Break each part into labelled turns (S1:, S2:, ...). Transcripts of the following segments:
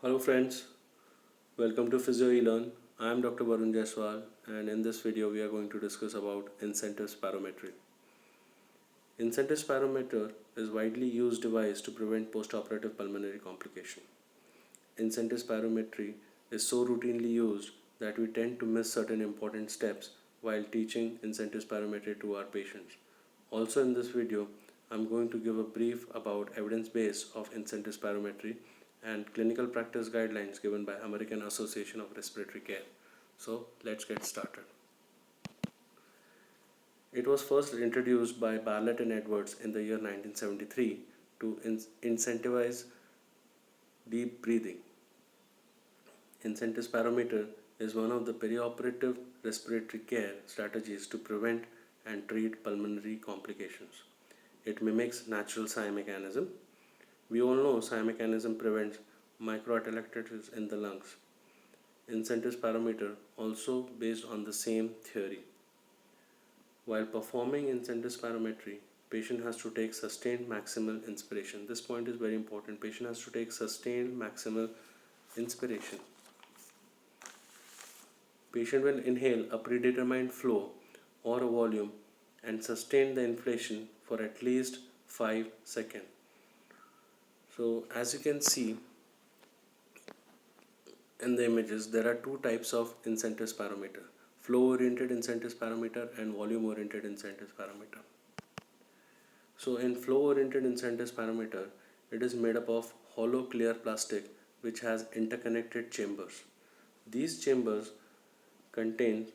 S1: Hello friends, welcome to Physio eLearn. I am Dr. Varun Jaiswal and in this video we are going to discuss about incentive spirometry. Incentive spirometer is widely used device to prevent postoperative pulmonary complication. Incentive spirometry is so routinely used that we tend to miss certain important steps while teaching incentive spirometry to our patients. Also in this video, I'm going to give a brief about evidence base of incentive spirometry and clinical practice guidelines given by American Association of Respiratory Care. So let's get started. It was first introduced by Bartlett and Edwards in the year 1973 to incentivize deep breathing. Incentive spirometer is one of the perioperative respiratory care strategies to prevent and treat pulmonary complications. It mimics natural sigh mechanism. We all know sigh mechanism prevents microatelectasis in the lungs. Incentive spirometer also based on the same theory. While performing incentive spirometry, patient has to take sustained maximal inspiration. This point is very important. Patient has to take sustained maximal inspiration. Patient will inhale a predetermined flow or a volume and sustain the inflation for at least 5 seconds. So as you can see in the images, there are two types of incentive spirometer: flow oriented incentive spirometer and volume oriented incentive spirometer. So in flow oriented incentive spirometer, it is made up of hollow clear plastic which has interconnected chambers. These chambers contain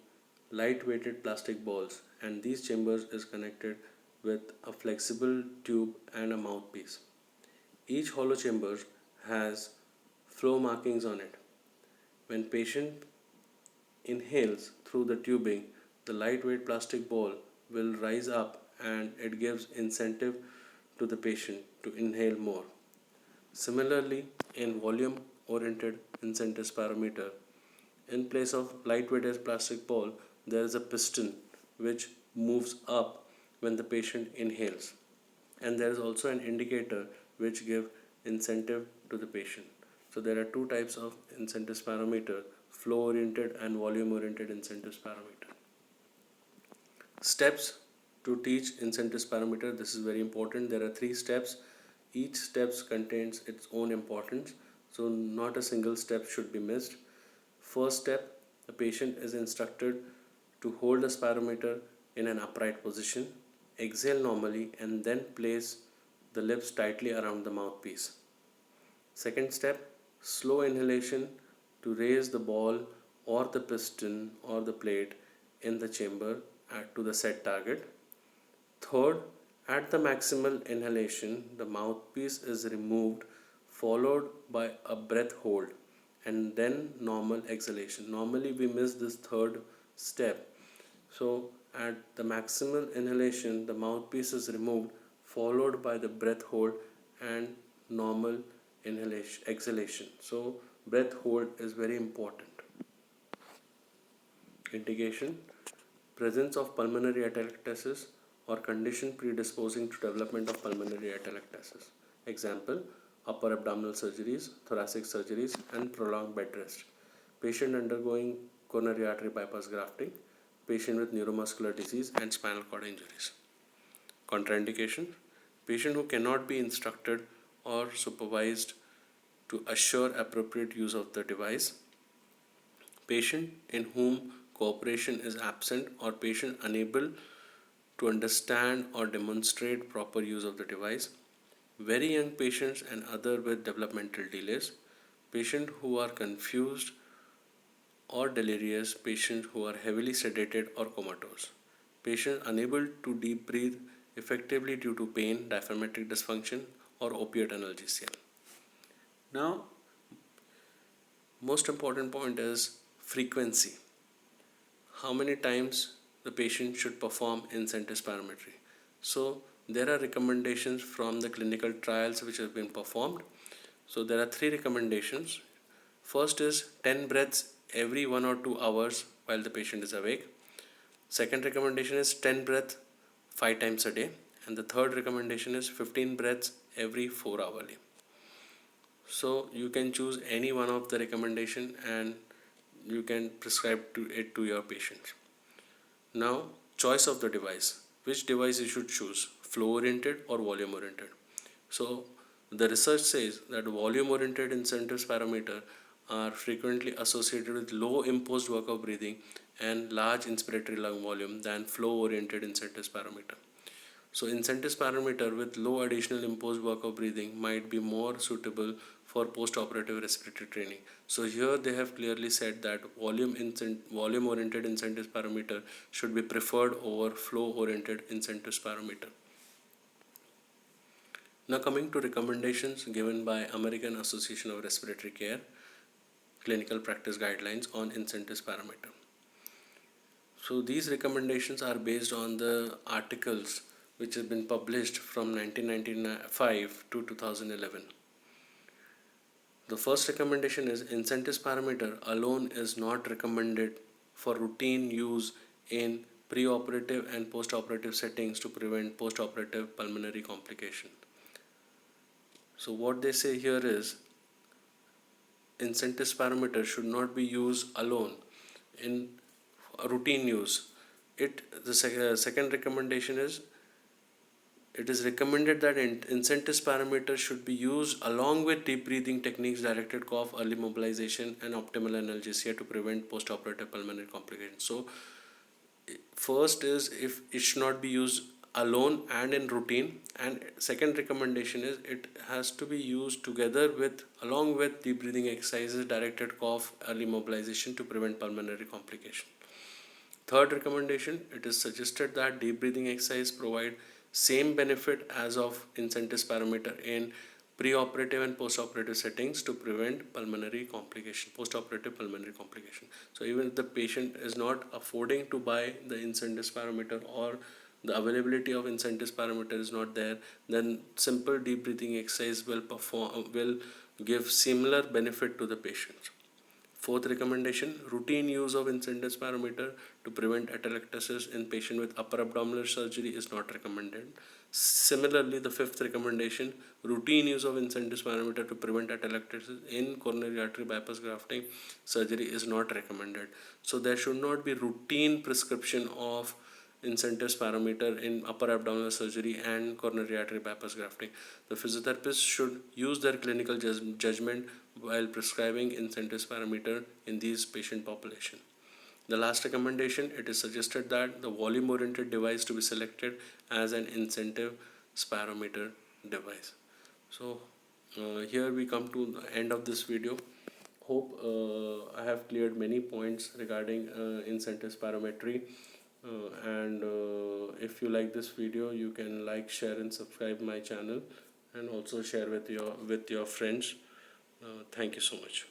S1: light-weighted plastic balls, and these chambers is connected with a flexible tube and a mouthpiece. Each hollow chamber has flow markings on it. When patient inhales through the tubing, the lightweight plastic ball will rise up and it gives incentive to the patient to inhale more. Similarly, in volume oriented incentive spirometer, in place of lightweight plastic ball, there is a piston which moves up when the patient inhales. And there is also an indicator which gives incentive to the patient. So there are two types of incentive spirometer: flow oriented and volume oriented incentive spirometer. Steps to teach incentive spirometer. This is very important. There are 3 steps. Each step contains its own importance, so not a single step should be missed. First step, the patient is instructed to hold the spirometer in an upright position, exhale normally, and then place the lips tightly around the mouthpiece. Second step, slow inhalation to raise the ball or the piston or the plate in the chamber to the set target. Third, at the maximal inhalation, the mouthpiece is removed, followed by a breath hold and then normal exhalation. Normally we miss this third step. So at the maximal inhalation, the mouthpiece is removed, followed by the breath hold and normal inhalation exhalation. So breath hold is very important. Indication: presence of pulmonary atelectasis or condition predisposing to development of pulmonary atelectasis. Example: upper abdominal surgeries, thoracic surgeries, and prolonged bed rest. Patient undergoing coronary artery bypass grafting. Patient with neuromuscular disease and spinal cord injuries. Contraindication: patient who cannot be instructed or supervised to assure appropriate use of the device. Patient in whom cooperation is absent or patient unable to understand or demonstrate proper use of the device. Very young patients and other with developmental delays. Patients who are confused or delirious. Patients who are heavily sedated or comatose. Patient unable to deep breathe effectively due to pain, diaphragmatic dysfunction, or opiate analgesia. Now, most important point is frequency. How many times the patient should perform incentive spirometry. So there are recommendations from the clinical trials which have been performed. So there are 3 recommendations. First is 10 breaths every 1 or 2 hours while the patient is awake. Second recommendation is 10 breaths 5 times a day. And the third recommendation is 15 breaths every 4 hourly. So you can choose any one of the recommendation and you can prescribe it to your patients. Now, choice of the device. Which device you should choose, flow oriented or volume oriented? So the research says that volume oriented incentives parameter are frequently associated with low imposed work of breathing and large inspiratory lung volume than flow oriented incentives parameter. So incentives parameter with low additional imposed work of breathing might be more suitable for post-operative respiratory training. So here they have clearly said that volume-oriented incentives parameter should be preferred over flow-oriented incentives parameter. Now coming to recommendations given by American Association of Respiratory Care clinical practice guidelines on incentives parameter. So these recommendations are based on the articles which have been published from 1995 to 2011. The first recommendation is incentives parameter alone is not recommended for routine use in preoperative and postoperative settings to prevent postoperative pulmonary complication. So what they say here is incentives parameter should not be used alone in routine use. The second recommendation is it is recommended that incentives parameter should be used along with deep breathing techniques, directed cough, early mobilization, and optimal analgesia to prevent postoperative pulmonary complications. So, first is if it should not be used alone and in routine, and second recommendation is it has to be used together with along with deep breathing exercises, directed cough, early mobilization to prevent pulmonary complication. Third recommendation, it is suggested that deep breathing exercise provide same benefit as of incentives parameter in preoperative and postoperative settings to prevent pulmonary complication, postoperative pulmonary complication. So even if the patient is not affording to buy the incentives parameter or the availability of incentives parameter is not there, then simple deep breathing exercise will give similar benefit to the patient. Fourth recommendation, routine use of incentives parameter to prevent atelectasis in patient with upper abdominal surgery is not recommended. Similarly, the fifth recommendation, routine use of incentives parameter to prevent atelectasis in coronary artery bypass grafting surgery is not recommended. So there should not be routine prescription of incentives parameter in upper abdominal surgery and coronary artery bypass grafting. The physiotherapist should use their clinical judgment while prescribing incentives parameter in these patient population. The last recommendation, it is suggested that the volume oriented device to be selected as an incentive parameter device. So here we come to the end of this video. Hope I have cleared many points regarding incentives parametry. And if you like this video, you can like, share, and subscribe my channel, and also share with your friends. Thank you so much.